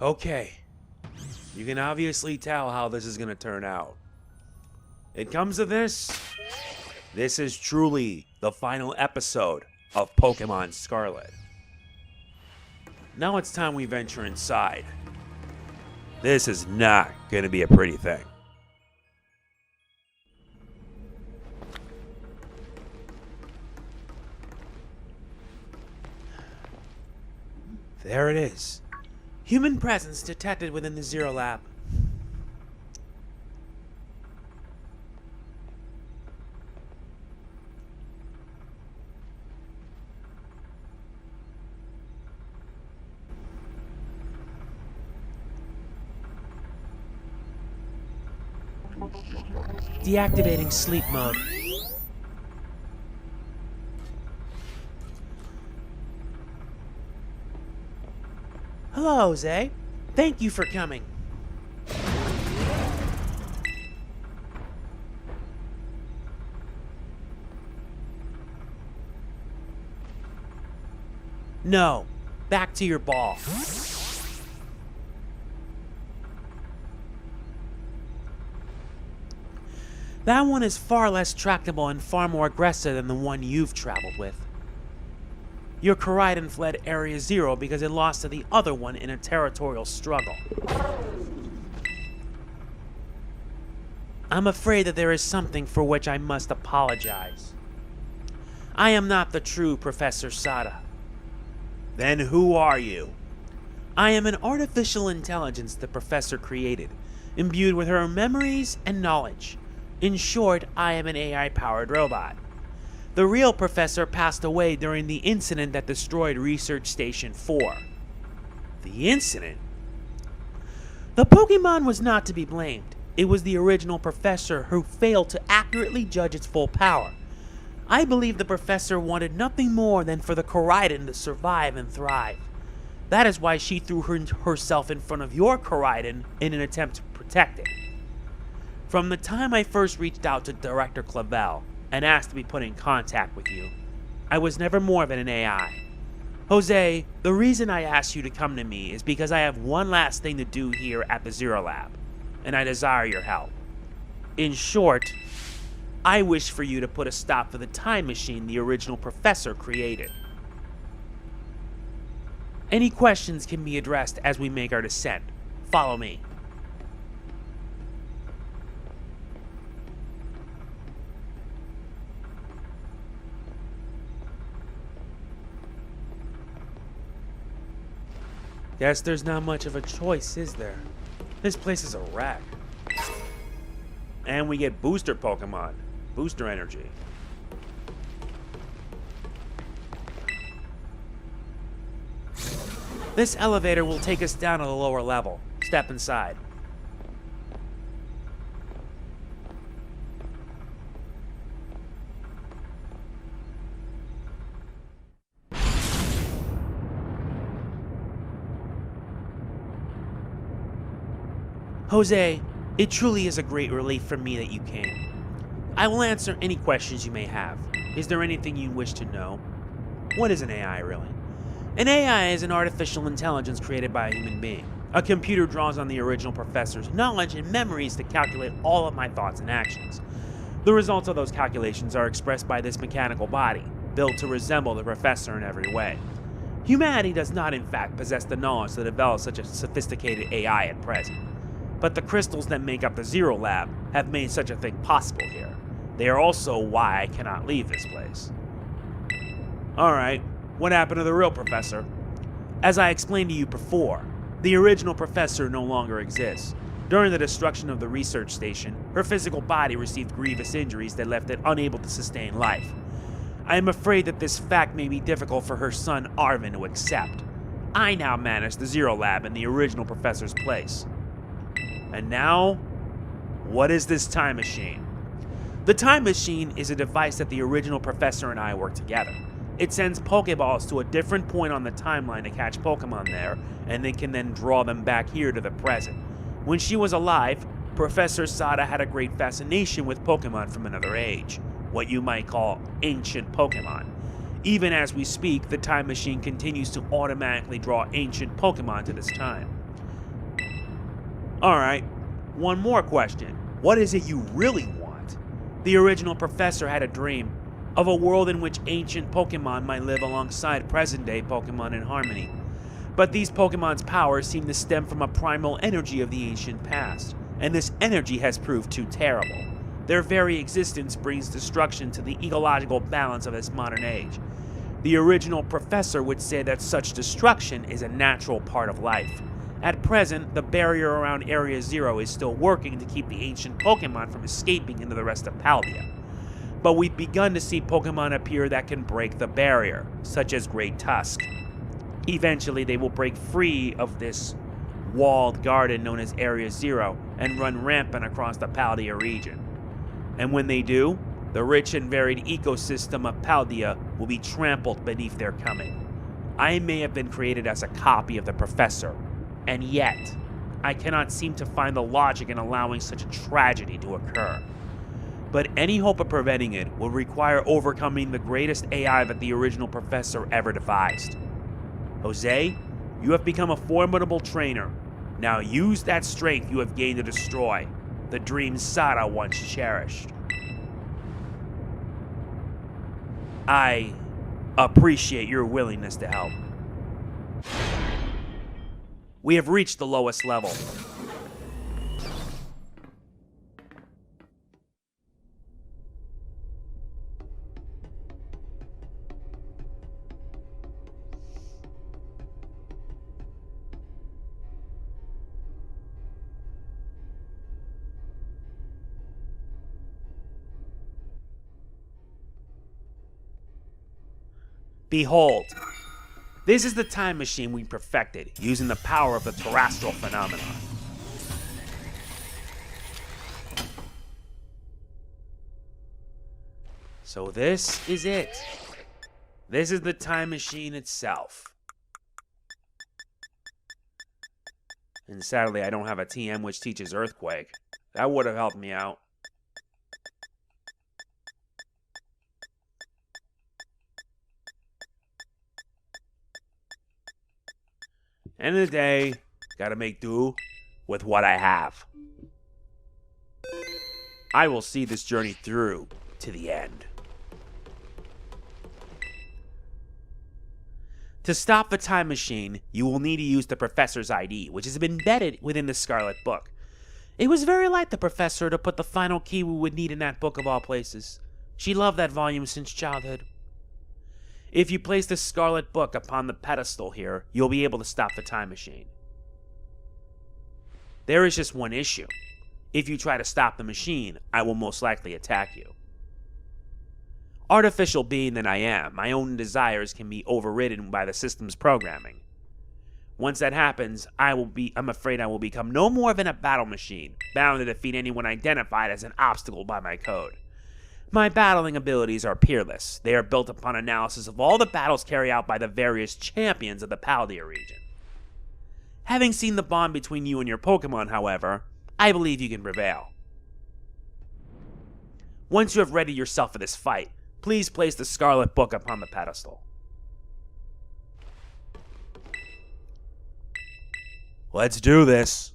Okay, you can obviously tell how this is gonna turn out. It comes to this is truly the final episode of Pokémon Scarlet. Now it's time we venture inside. This is not gonna be a pretty thing. There it is. Human presence detected within the Zero Lab. Deactivating sleep mode. Hello, Jose. Thank you for coming. No. Back to your ball. That one is far less tractable and far more aggressive than the one you've traveled with. Your Koraidon fled Area Zero because it lost to the other one in a territorial struggle. I'm afraid that there is something for which I must apologize. I am not the true Professor Sada. Then who are you? I am an artificial intelligence the Professor created, imbued with her memories and knowledge. In short, I am an AI-powered robot. The real Professor passed away during the incident that destroyed Research Station 4. The incident? The Pokemon was not to be blamed. It was the original Professor who failed to accurately judge its full power. I believe the Professor wanted nothing more than for the Koraidon to survive and thrive. That is why she threw herself in front of your Koraidon in an attempt to protect it. From the time I first reached out to Director Clavel and asked to be put in contact with you, I was never more than an AI. Jose, the reason I asked you to come to me is because I have one last thing to do here at the Zero Lab, and I desire your help. In short, I wish for you to put a stop to the time machine the original Professor created. Any questions can be addressed as we make our descent. Follow me. Guess there's not much of a choice, is there? This place is a wreck. And we get booster Pokemon. Booster energy. This elevator will take us down to the lower level. Step inside. Jose, it truly is a great relief for me that you came. I will answer any questions you may have. Is there anything you wish to know? What is an AI, really? An AI is an artificial intelligence created by a human being. A computer draws on the original Professor's knowledge and memories to calculate all of my thoughts and actions. The results of those calculations are expressed by this mechanical body, built to resemble the Professor in every way. Humanity does not in fact possess the knowledge to develop such a sophisticated AI at present. But the crystals that make up the Zero Lab have made such a thing possible here. They are also why I cannot leave this place. Alright, what happened to the real Professor? As I explained to you before, the original Professor no longer exists. During the destruction of the research station, her physical body received grievous injuries that left it unable to sustain life. I am afraid that this fact may be difficult for her son Arvin to accept. I now manage the Zero Lab in the original Professor's place. And now, what is this time machine? The time machine is a device that the original Professor and I work together. It sends Pokeballs to a different point on the timeline to catch Pokemon there, and they can then draw them back here to the present. When she was alive, Professor Sada had a great fascination with Pokemon from another age, what you might call ancient Pokemon. Even as we speak, the time machine continues to automatically draw ancient Pokemon to this time. Alright, one more question. What is it you really want? The original professor had a dream of a world in which ancient Pokemon might live alongside present-day Pokemon in harmony. But these Pokemon's powers seem to stem from a primal energy of the ancient past, and this energy has proved too terrible. Their very existence brings destruction to the ecological balance of this modern age. The original professor would say that such destruction is a natural part of life. At present, the barrier around Area Zero is still working to keep the ancient Pokemon from escaping into the rest of Paldea. But we've begun to see Pokemon appear that can break the barrier, such as Great Tusk. Eventually, they will break free of this walled garden known as Area Zero and run rampant across the Paldea region. And when they do, the rich and varied ecosystem of Paldea will be trampled beneath their coming. I may have been created as a copy of the Professor, and yet, I cannot seem to find the logic in allowing such a tragedy to occur. But any hope of preventing it will require overcoming the greatest AI that the original Professor ever devised. Jose, you have become a formidable trainer. Now use that strength you have gained to destroy the dream Sada once cherished. I appreciate your willingness to help. We have reached the lowest level. Behold, this is the time machine we perfected using the power of the terrestrial phenomenon. So this is it. This is the time machine itself. And sadly, I don't have a TM which teaches Earthquake. That would have helped me out. End of the day, gotta make do with what I have. I will see this journey through to the end. To stop the time machine, you will need to use the Professor's ID, which is embedded within the Scarlet Book. It was very like the Professor to put the final key we would need in that book of all places. She loved that volume since childhood. If you place the Scarlet Book upon the pedestal here, you'll be able to stop the time machine. There is just one issue. If you try to stop the machine, I will most likely attack you. Artificial being that I am, my own desires can be overridden by the system's programming. Once that happens, I'm afraid I will become no more than a battle machine, bound to defeat anyone identified as an obstacle by my code. My battling abilities are peerless. They are built upon analysis of all the battles carried out by the various champions of the Paldea region. Having seen the bond between you and your Pokemon, however, I believe you can prevail. Once you have readied yourself for this fight, please place the Scarlet Book upon the pedestal. Let's do this.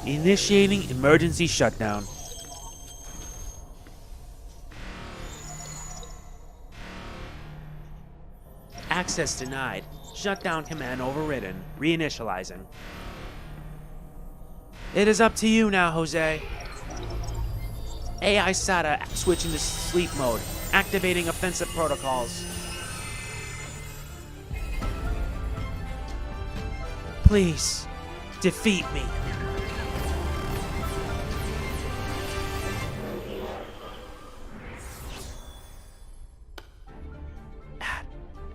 Initiating emergency shutdown. Access denied. Shutdown command overridden. Reinitializing. It is up to you now, Jose. AI Sada switching to sleep mode. Activating offensive protocols. Please, defeat me.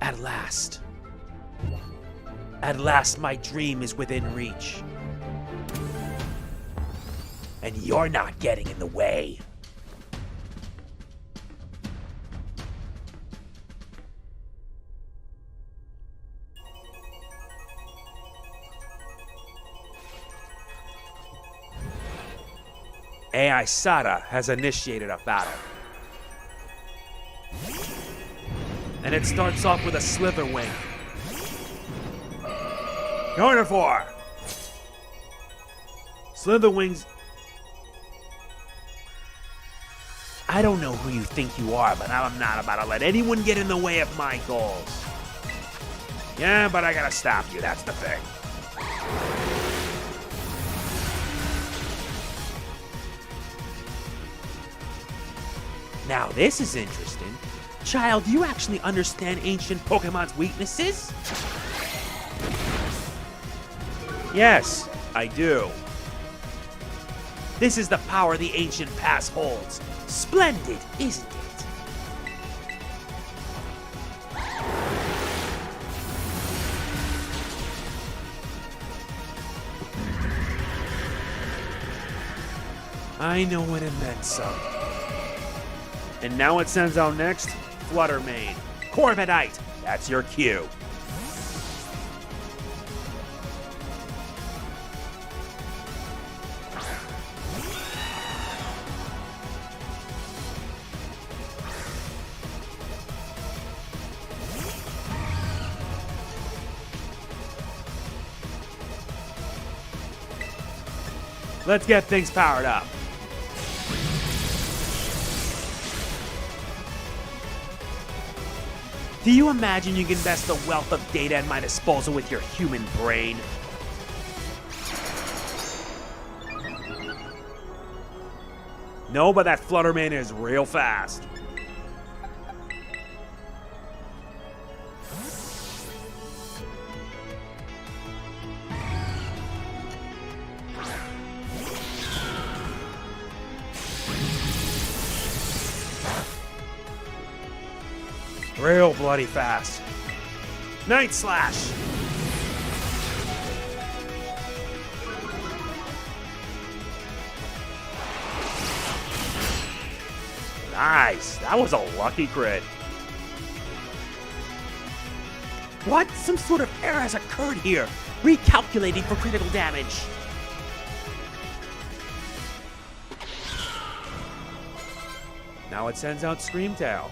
At last. At last my dream is within reach. And you're not getting in the way. AI Sada has initiated a battle. And it starts off with a slither wing. Carnivore! Slither wings. I don't know who you think you are, but I'm not about to let anyone get in the way of my goals. Yeah, but I gotta stop you, that's the thing. Now this is interesting. Child, do you actually understand ancient Pokemon's weaknesses? Yes, I do. This is the power the ancient past holds. Splendid, isn't it? I know when it meant so. And now it sends out next, Fluttermane. Corviknight, that's your cue. Let's get things powered up. Do you imagine you can invest the wealth of data at my disposal with your human brain? No, but that Fluttermane is real fast. Real bloody fast. Night Slash! Nice! That was a lucky crit. What? Some sort of error has occurred here. Recalculating for critical damage. Now it sends out Screamtail.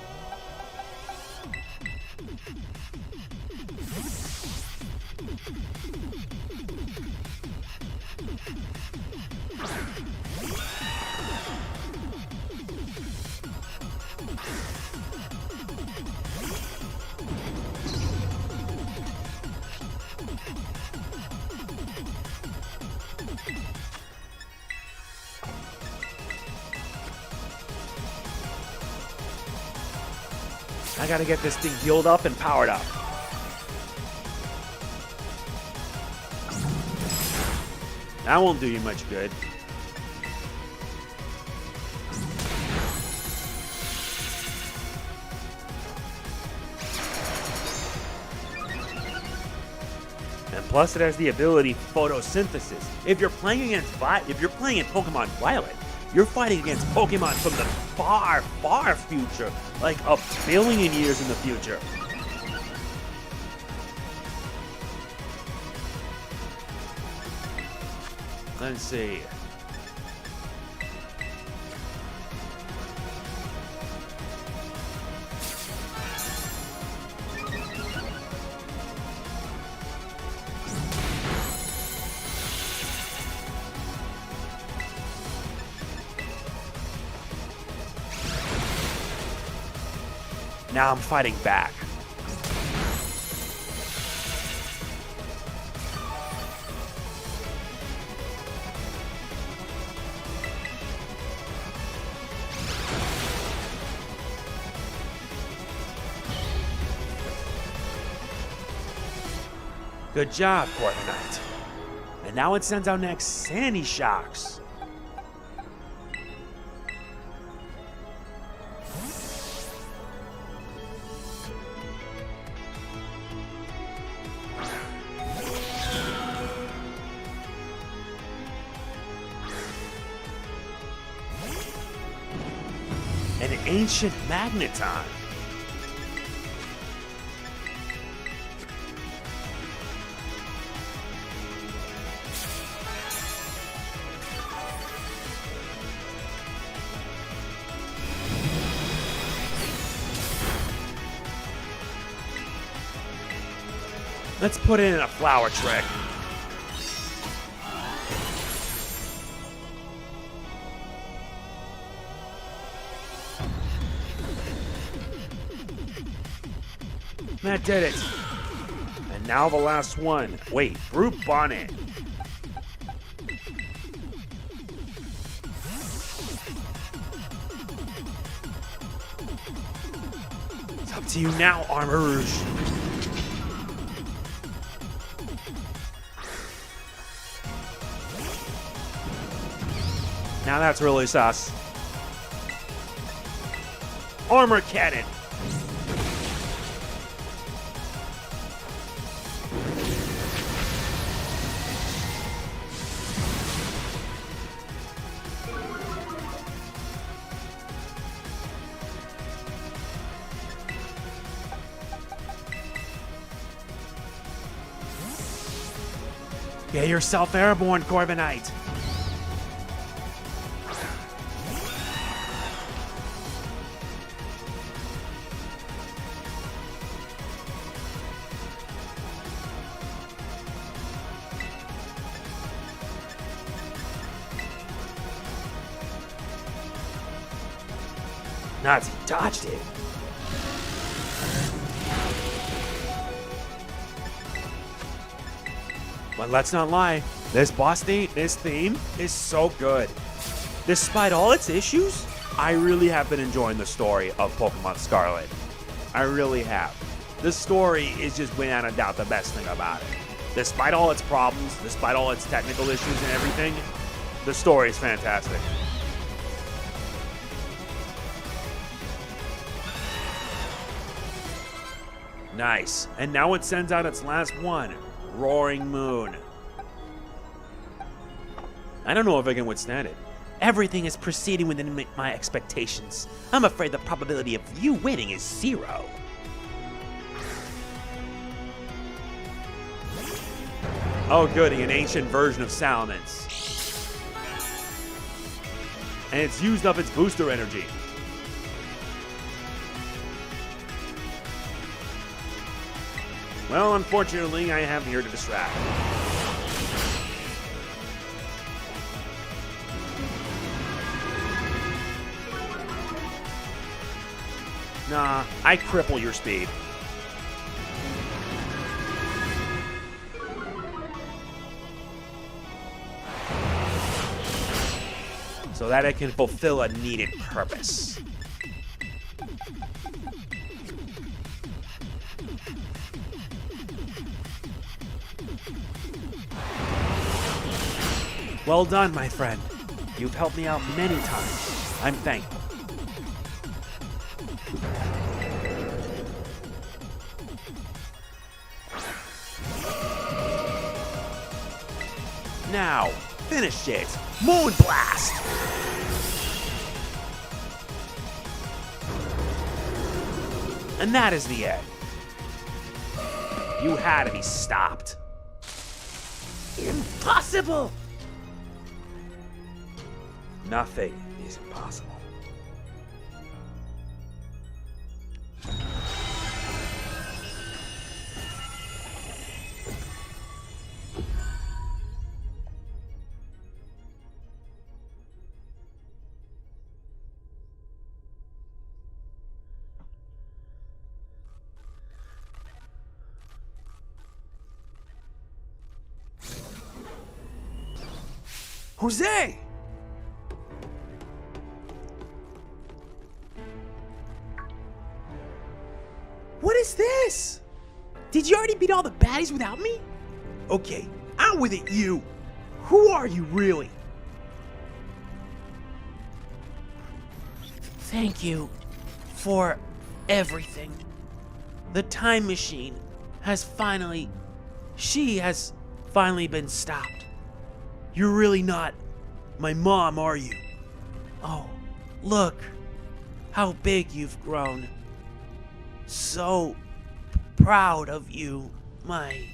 I gotta get this thing healed up and powered up. That won't do you much good. And plus it has the ability photosynthesis. If you're playing in Pokemon Violet, you're fighting against Pokemon from the far, far future, like a billion years in the future. Let's see. Now I'm fighting back. Good job, Corviknight. And now it sends out next Sandy Shocks. An ancient Magneton. Let's put it in a flower trick. That did it. And now the last one. Wait, Brute Bonnet. It's up to you now, Armor Rouge. Now that's really sus. Armor Cannon. Get yourself airborne, Corviknight. Nazi dodged it. But let's not lie, this theme is so good. Despite all its issues, I really have been enjoying the story of Pokemon Scarlet. I really have. The story is just without a doubt the best thing about it. Despite all its problems, despite all its technical issues and everything, the story is fantastic. Nice. And now it sends out its last one. Roaring Moon. I don't know if I can withstand it. Everything is proceeding within my expectations. I'm afraid the probability of you winning is 0. Oh goody, an ancient version of Salamence. And it's used up its booster energy. Well, unfortunately, I have here to distract. Nah, I cripple your speed. So that it can fulfill a needed purpose. Well done, my friend. You've helped me out many times. I'm thankful. Now, finish it. Moon Blast! And that is the end. You had to be stopped. Impossible! Nothing is impossible. Jose! What is this? Did you already beat all the baddies without me? Okay, out with it, you! Who are you, really? Thank you for everything. The time machine has finally... She has finally been stopped. You're really not my mom, are you? Oh, look how big you've grown. So proud of you, my...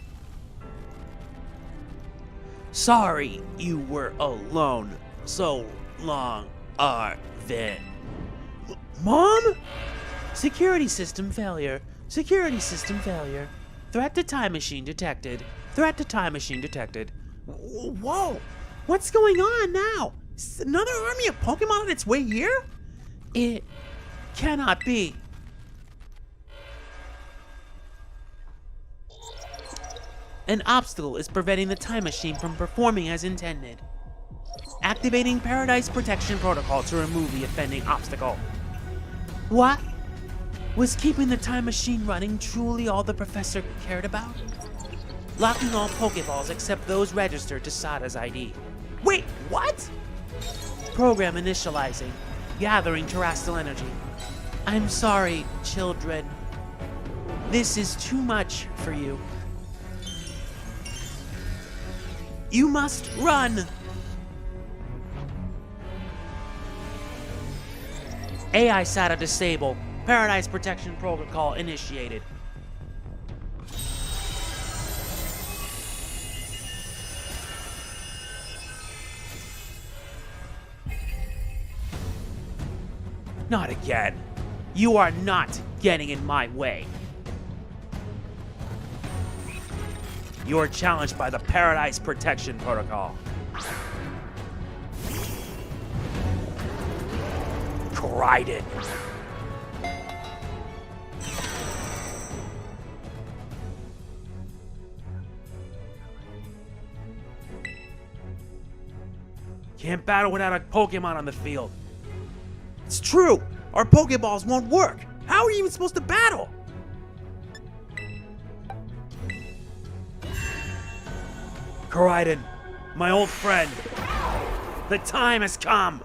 Sorry you were alone so long, Arvin. Mom? Security system failure. Security system failure. Threat to time machine detected. Threat to time machine detected. Whoa! What's going on now? Is another army of Pokemon on its way here? It cannot be. An obstacle is preventing the time machine from performing as intended. Activating Paradise Protection Protocol to remove the offending obstacle. What? Was keeping the time machine running truly all the professor cared about? Locking all Pokeballs except those registered to Sada's ID. Wait, what? Program initializing. Gathering terrestrial energy. I'm sorry, children. This is too much for you. You must run! AI Sada disabled. Paradise Protection Protocol initiated. Not again. You are not getting in my way. You are challenged by the Paradise Protection Protocol. Koraidon. Can't battle without a Pokemon on the field. It's true! Our Pokeballs won't work! How are you even supposed to battle? Koraidon, my old friend, the time has come!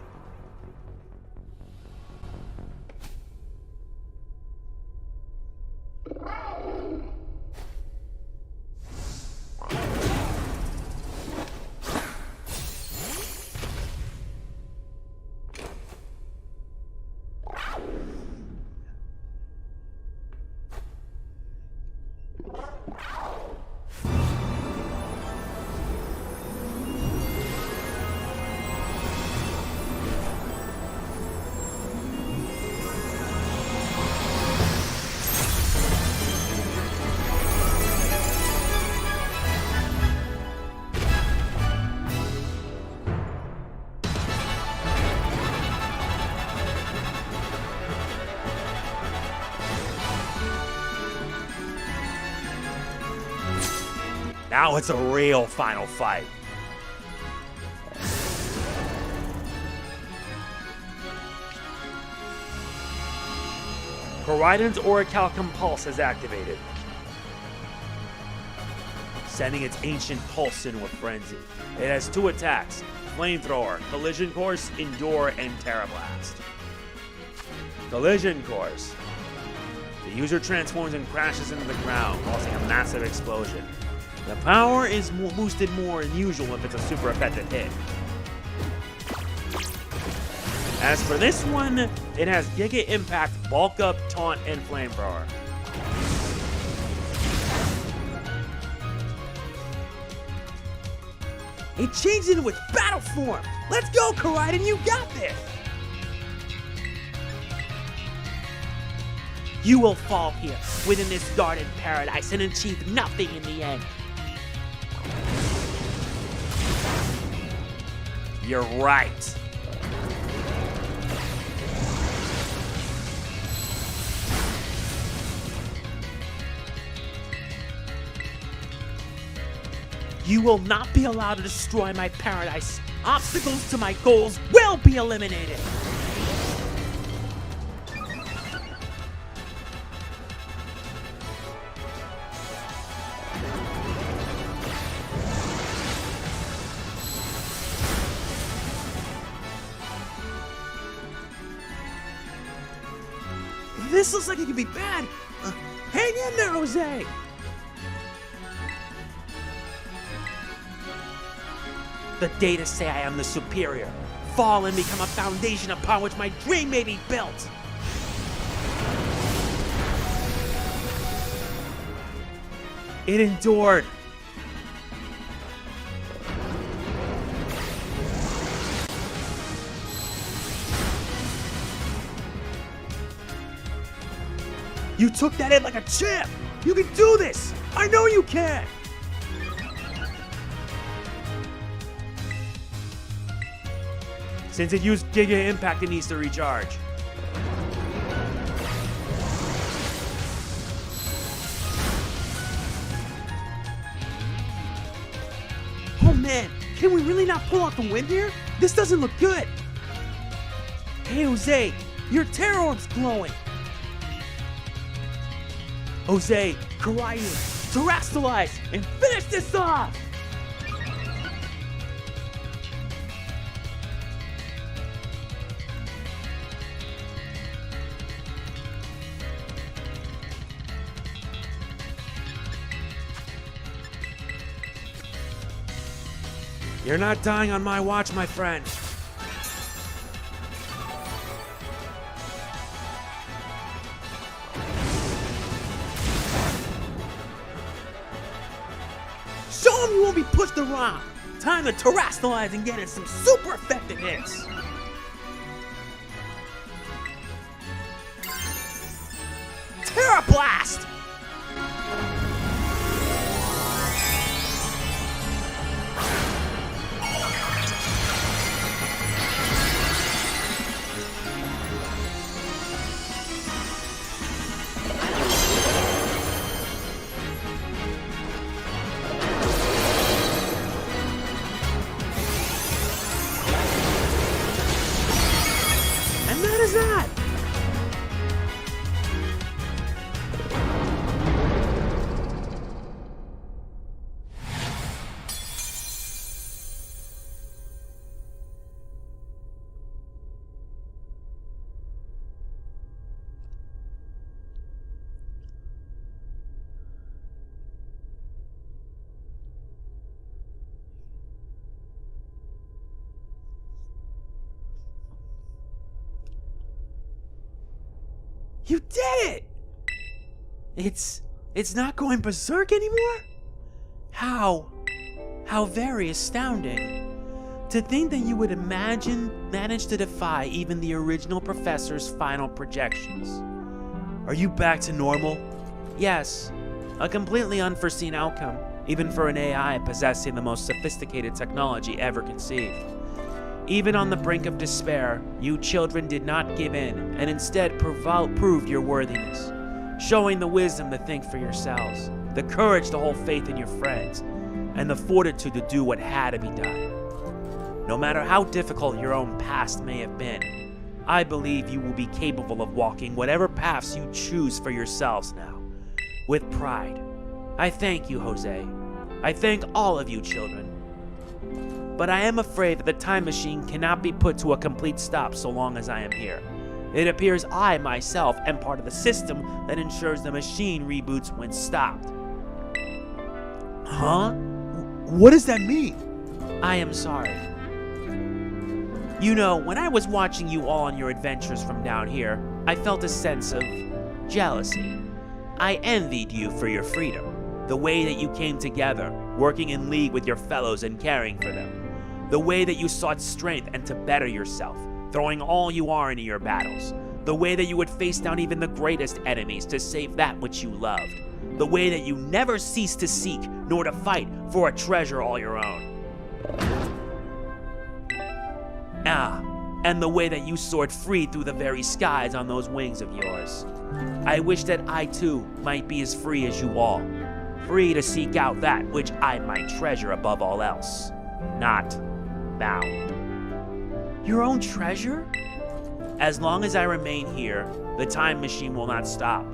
Now it's a real final fight. Koraidon's Orichalcum Pulse is activated, sending its ancient pulse into a frenzy. It has 2 attacks: Flamethrower, Collision Course, Endure, and Terra Blast. Collision Course. The user transforms and crashes into the ground, causing a massive explosion. The power is boosted more than usual if it's a super effective hit. As for this one, it has Giga Impact, Bulk Up, Taunt, and Flamethrower. It changed into its battle form! Let's go, Koraidon, you got this! You will fall here, within this garden paradise, and achieve nothing in the end. You're right. You will not be allowed to destroy my paradise. Obstacles to my goals will be eliminated. This looks like it could be bad. Hang in there, Jose. The data say I am the superior. Fall and become a foundation upon which my dream may be built. It endured. You took that in like a champ! You can do this! I know you can! Since it used Giga Impact, it needs to recharge. Oh man, can we really not pull out the wind here? This doesn't look good. Hey Jose, your Terror Orb's glowing. Jose, Koraidon, terrestrialize and finish this off! You're not dying on my watch, my friend. Show him you won't be pushed around. Time to terrestrialize and get in some super effective hits. Terra Blast! What is that? You did it! It's not going berserk anymore? How very astounding. To think that you would manage to defy even the original professor's final projections. Are you back to normal? Yes, a completely unforeseen outcome, even for an AI possessing the most sophisticated technology ever conceived. Even on the brink of despair, you children did not give in and instead proved your worthiness, showing the wisdom to think for yourselves, the courage to hold faith in your friends, and the fortitude to do what had to be done. No matter how difficult your own past may have been, I believe you will be capable of walking whatever paths you choose for yourselves now, with pride. I thank you, Jose. I thank all of you children. But I am afraid that the time machine cannot be put to a complete stop so long as I am here. It appears I, myself, am part of the system that ensures the machine reboots when stopped. Huh? What does that mean? I am sorry. You know, when I was watching you all on your adventures from down here, I felt a sense of jealousy. I envied you for your freedom, the way that you came together, working in league with your fellows and caring for them. The way that you sought strength and to better yourself, throwing all you are into your battles. The way that you would face down even the greatest enemies to save that which you loved. The way that you never ceased to seek nor to fight for a treasure all your own. And the way that you soared free through the very skies on those wings of yours. I wish that I too might be as free as you all. Free to seek out that which I might treasure above all else. Not bound. Your own treasure? As long as I remain here, the time machine will not stop,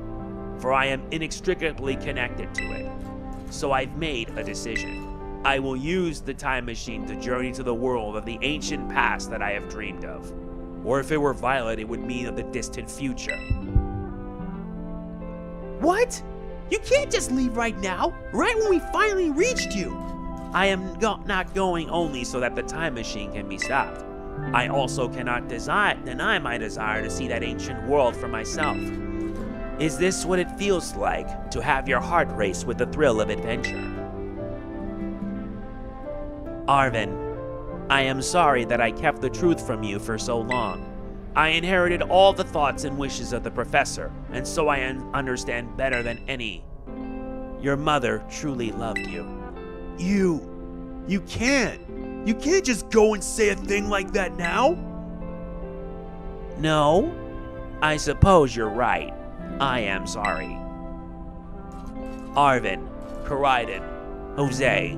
for I am inextricably connected to it. So I've made a decision. I will use the time machine to journey to the world of the ancient past that I have dreamed of. Or if it were violet, it would mean of the distant future. What? You can't just leave right now, right when we finally reached you. I am not going only so that the time machine can be stopped. I also cannot deny my desire to see that ancient world for myself. Is this what it feels like to have your heart race with the thrill of adventure? Arven, I am sorry that I kept the truth from you for so long. I inherited all the thoughts and wishes of the professor, and so I understand better than any Your mother truly loved you. You can't. You can't just go and say a thing like that now. No, I suppose you're right. I am sorry. Arvin, Koraidon, Jose,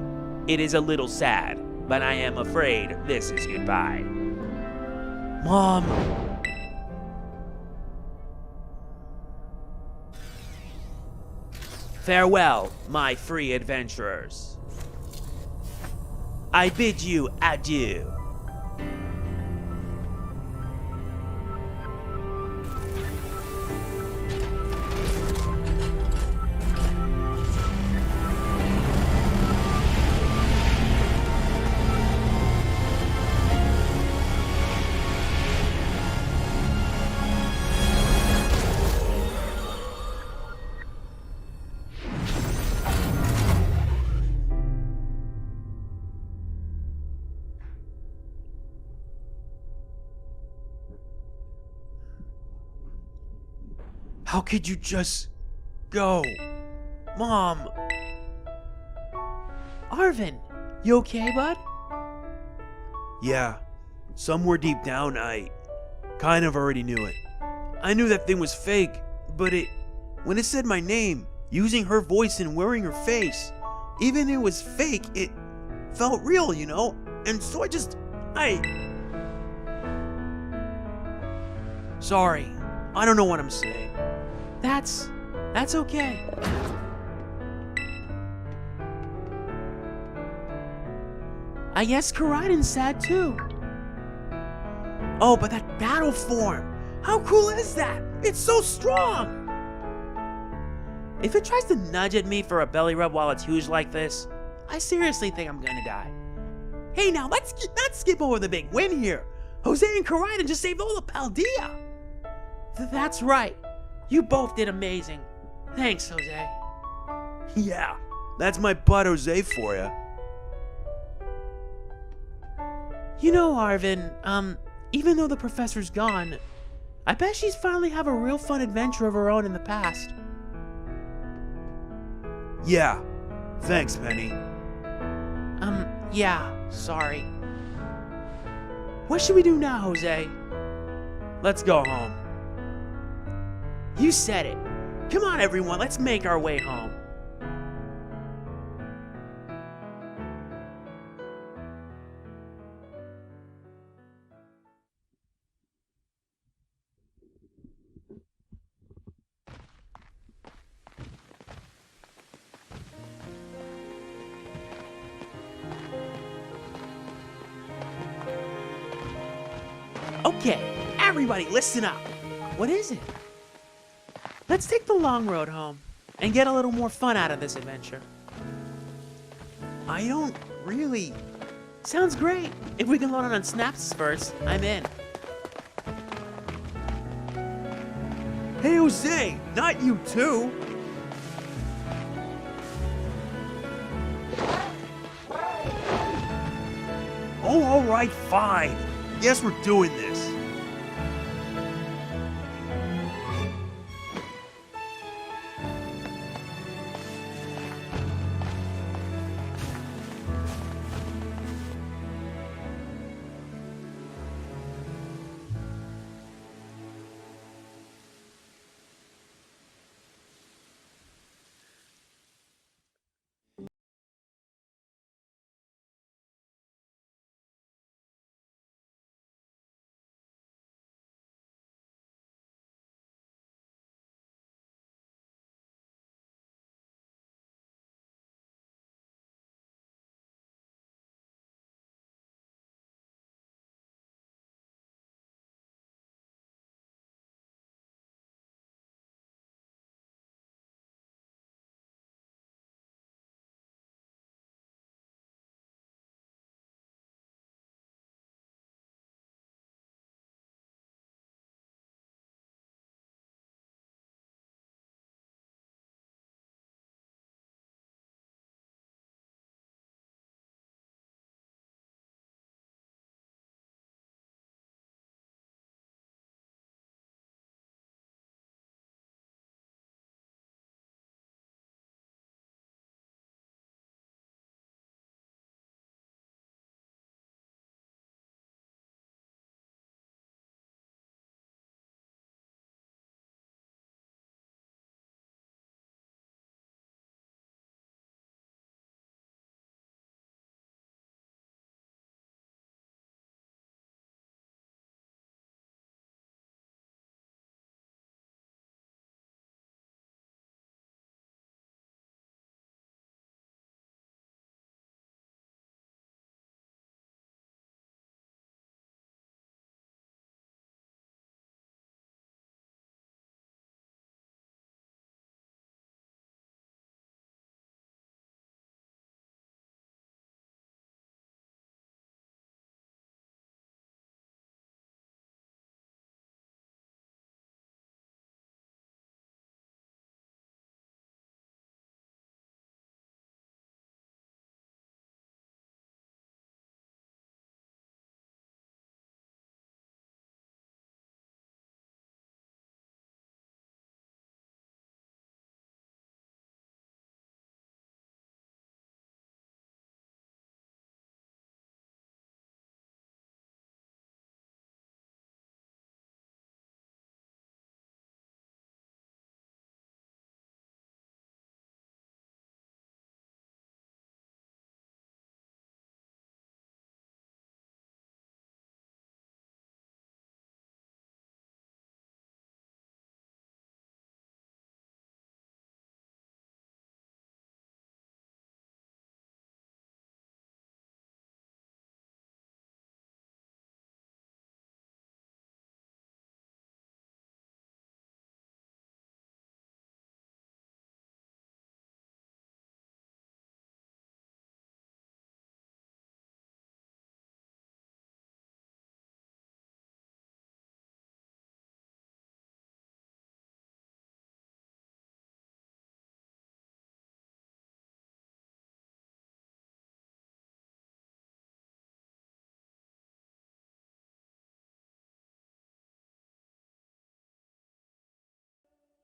it is a little sad, but I am afraid this is goodbye. Mom. Farewell, my free adventurers. I bid you adieu. How could you just go? Mom. Arvin, you okay, bud? Yeah. Somewhere deep down, I kind of already knew it. I knew that thing was fake, but when it said my name, using her voice and wearing her face, even it was fake, it felt real, you know? And so Sorry. I don't know what I'm saying. That's okay. I guess Koraidon's sad too. Oh, but that battle form! How cool is that? It's so strong! If it tries to nudge at me for a belly rub while it's huge like this, I seriously think I'm gonna die. Hey now, let's not skip over the big win here. Jose and Koraidon just saved all of Paldea. That's right. You both did amazing. Thanks, Jose. Yeah, that's my butt Jose for ya. You know, Arvin, even though the professor's gone, I bet she's finally have a real fun adventure of her own in the past. Yeah, thanks, Penny. Yeah, sorry. What should we do now, Jose? Let's go home. You said it. Come on, everyone, let's make our way home. Okay, everybody listen up. What is it? Let's take the long road home and get a little more fun out of this adventure. I don't really... Sounds great. If we can load on snaps first, I'm in. Hey, Jose, not you too. Oh, all right, fine. Guess we're doing this.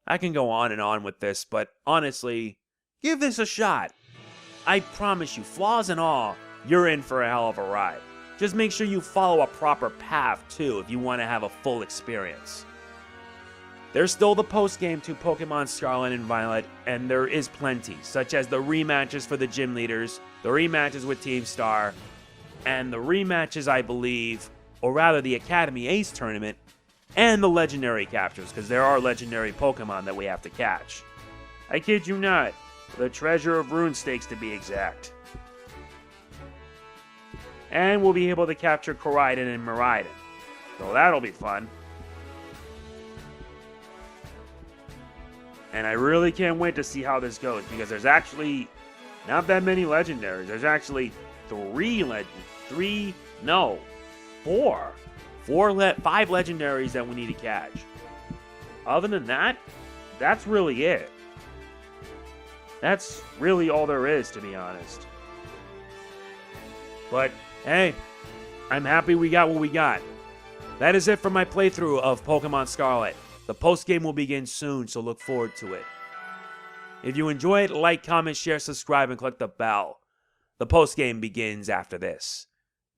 I can go on and on with this, but honestly, give this a shot. I promise you, flaws and all, you're in for a hell of a ride. Just make sure you follow a proper path, too, if you want to have a full experience. There's still the post-game to Pokemon Scarlet and Violet, and there is plenty, such as the rematches for the gym leaders, the rematches with Team Star, and the rematches, I believe, or rather the Academy Ace tournament, and the legendary captures, because there are legendary Pokemon that we have to catch. I kid you not, the treasure of rune stakes to be exact. And we'll be able to capture Koraidon and Miraidon, so that'll be fun. And I really can't wait to see how this goes, because there's actually not that many legendaries. There's actually five legendaries that we need to catch. Other than that, that's really it. That's really all there is, to be honest. But, hey, I'm happy we got what we got. That is it for my playthrough of Pokemon Scarlet. The post-game will begin soon, so look forward to it. If you enjoy it, like, comment, share, subscribe, and click the bell. The post-game begins after this.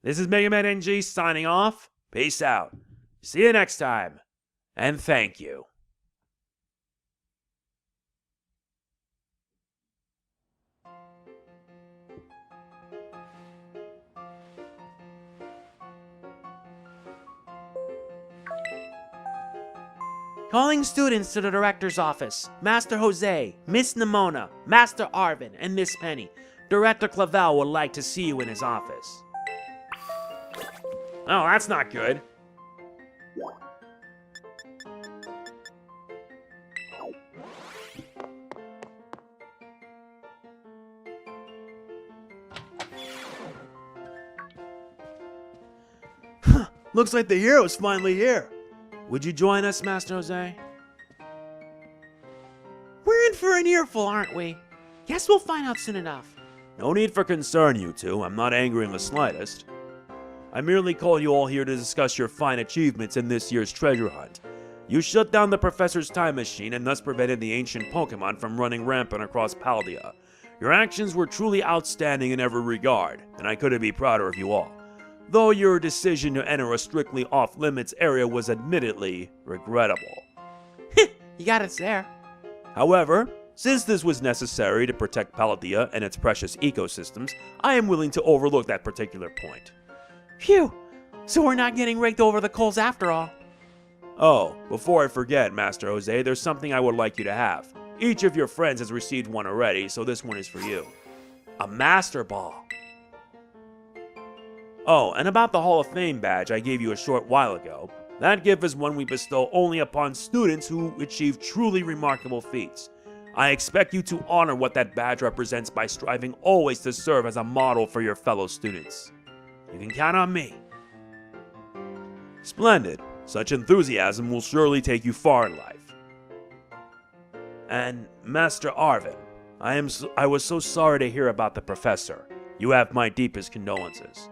This is MegamanNG signing off. Peace out. See you next time. And thank you. Calling students to the director's office. Master Jose, Miss Nimona, Master Arvin, and Miss Penny. Director Clavel would like to see you in his office. Oh, that's not good. Looks like the hero's finally here. Would you join us, Master Jose? We're in for an earful, aren't we? Guess we'll find out soon enough. No need for concern, you two. I'm not angry in the slightest. I merely called you all here to discuss your fine achievements in this year's treasure hunt. You shut down the Professor's time machine and thus prevented the ancient Pokemon from running rampant across Paldea. Your actions were truly outstanding in every regard, and I couldn't be prouder of you all. Though your decision to enter a strictly off-limits area was admittedly regrettable. You got us there. However, since this was necessary to protect Paldea and its precious ecosystems, I am willing to overlook that particular point. Phew. So we're not getting raked over the coals after all. Oh, before I forget, Master Jose, there's something I would like you to have. Each of your friends has received one already, so this one is for you. A Master Ball. Oh, and about the Hall of Fame badge I gave you a short while ago, that gift is one we bestow only upon students who achieve truly remarkable feats. I expect you to honor what that badge represents by striving always to serve as a model for your fellow students. You can count on me. Splendid. Such enthusiasm will surely take you far in life. And Master Arvin, I was so sorry to hear about the professor. You have my deepest condolences.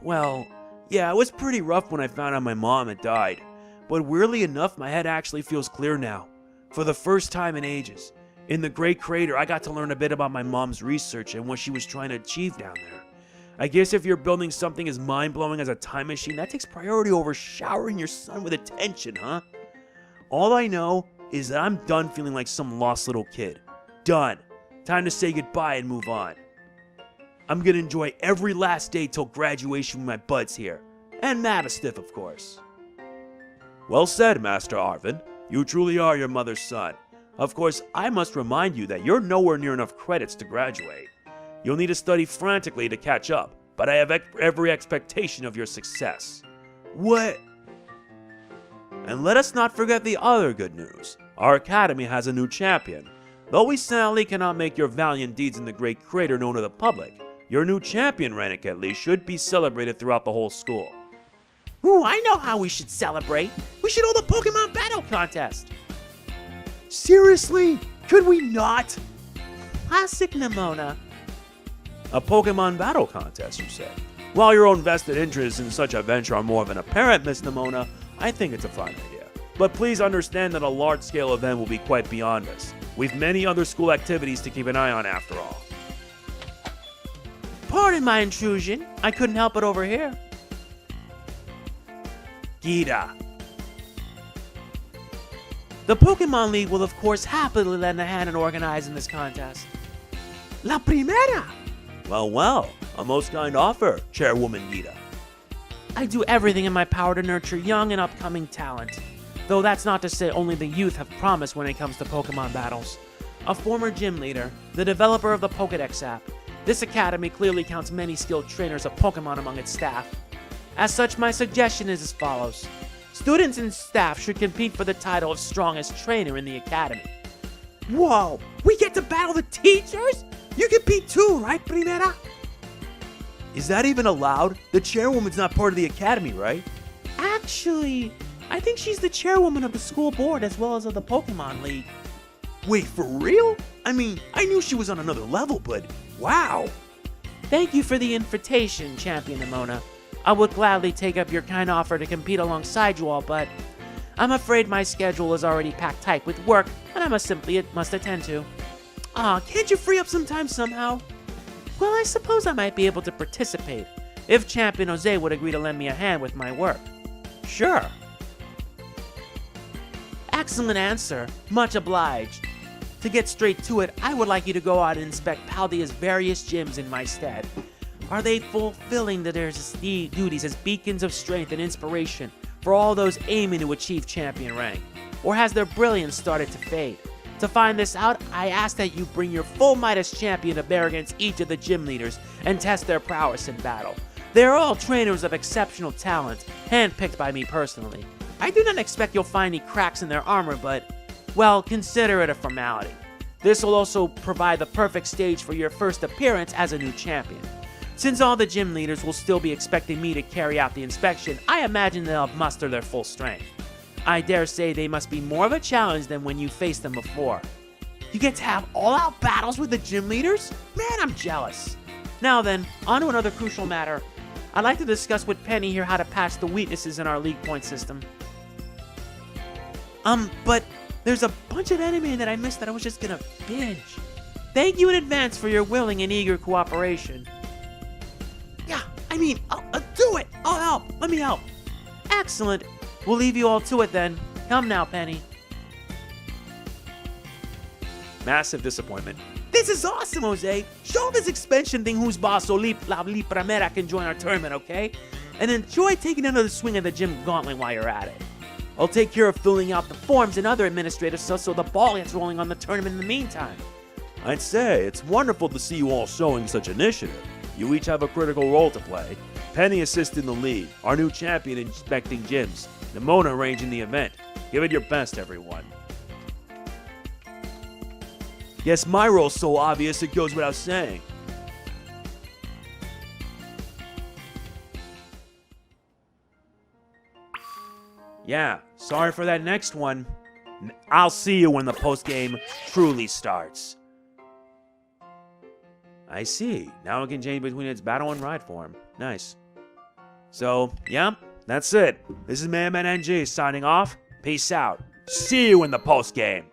Well, yeah, it was pretty rough when I found out my mom had died. But weirdly enough, my head actually feels clear now. For the first time in ages. In the Great Crater, I got to learn a bit about my mom's research and what she was trying to achieve down there. I guess if you're building something as mind-blowing as a time machine, that takes priority over showering your son with attention, huh? All I know is that I'm done feeling like some lost little kid. Done. Time to say goodbye and move on. I'm gonna enjoy every last day till graduation with my buds here. And Mavistiff, of course. Well said, Master Arvin. You truly are your mother's son. Of course, I must remind you that you're nowhere near enough credits to graduate. You'll need to study frantically to catch up, but I have every expectation of your success. What? And let us not forget the other good news. Our academy has a new champion. Though we sadly cannot make your valiant deeds in the Great Crater known to the public, your new champion rank at least should be celebrated throughout the whole school. Ooh, I know how we should celebrate. We should hold a Pokemon battle contest. Seriously? Could we not? Classic Nimona. A Pokemon battle contest, you say? While your own vested interests in such a venture are more than apparent, Miss Nimona, I think it's a fine idea. But please understand that a large-scale event will be quite beyond us. We've many other school activities to keep an eye on after all. Pardon my intrusion. I couldn't help it over here. Gita. The Pokemon League will of course happily lend a hand in organizing this contest. La primera! Well, a most kind offer, Chairwoman Gita. I do everything in my power to nurture young and upcoming talent. Though that's not to say only the youth have promise when it comes to Pokemon battles. A former gym leader, the developer of the Pokedex app, this academy clearly counts many skilled trainers of Pokemon among its staff. As such, my suggestion is as follows. Students and staff should compete for the title of strongest trainer in the academy. Whoa! We get to battle the teachers? You compete too, right, Primera? Is that even allowed? The chairwoman's not part of the academy, right? Actually, I think she's the chairwoman of the school board as well as of the Pokemon League. Wait, for real? I mean, I knew she was on another level, but wow! Thank you for the invitation, Champion Nimona. I would gladly take up your kind offer to compete alongside you all, but I'm afraid my schedule is already packed tight with work, and I must attend to. Can't you free up some time somehow? Well, I suppose I might be able to participate, if Champion Jose would agree to lend me a hand with my work. Sure. Excellent answer. Much obliged. To get straight to it, I would like you to go out and inspect Paldea's various gyms in my stead. Are they fulfilling their duties as beacons of strength and inspiration for all those aiming to achieve champion rank? Or has their brilliance started to fade? To find this out, I ask that you bring your full might as champion to bear against each of the gym leaders and test their prowess in battle. They are all trainers of exceptional talent, handpicked by me personally. I do not expect you'll find any cracks in their armor, but, well, consider it a formality. This will also provide the perfect stage for your first appearance as a new champion. Since all the gym leaders will still be expecting me to carry out the inspection, I imagine they'll muster their full strength. I dare say they must be more of a challenge than when you faced them before. You get to have all-out battles with the gym leaders? Man, I'm jealous. Now then, on to another crucial matter. I'd like to discuss with Penny here how to patch the weaknesses in our league point system. But there's a bunch of anime that I missed that I was just gonna binge. Thank you in advance for your willing and eager cooperation. Yeah, I mean, I'll do it. I'll help. Let me help. Excellent. We'll leave you all to it then. Come now, Penny. Massive disappointment. This is awesome, Jose. Show this expansion thing who's boss so La Primera can join our tournament, okay? And enjoy taking another swing at the gym gauntlet while you're at it. I'll take care of filling out the forms and other administrative stuff so the ball gets rolling on the tournament in the meantime. I'd say it's wonderful to see you all showing such initiative. You each have a critical role to play. Penny assists in the lead, our new champion inspecting gyms, Nimona arranging the event. Give it your best, everyone. Guess my role's so obvious it goes without saying. Yeah, sorry for that next one. I'll see you when the postgame truly starts. I see. Now it can change between its battle and ride form. Nice. So, yeah, that's it. This is MegamanNG signing off. Peace out. See you in the postgame.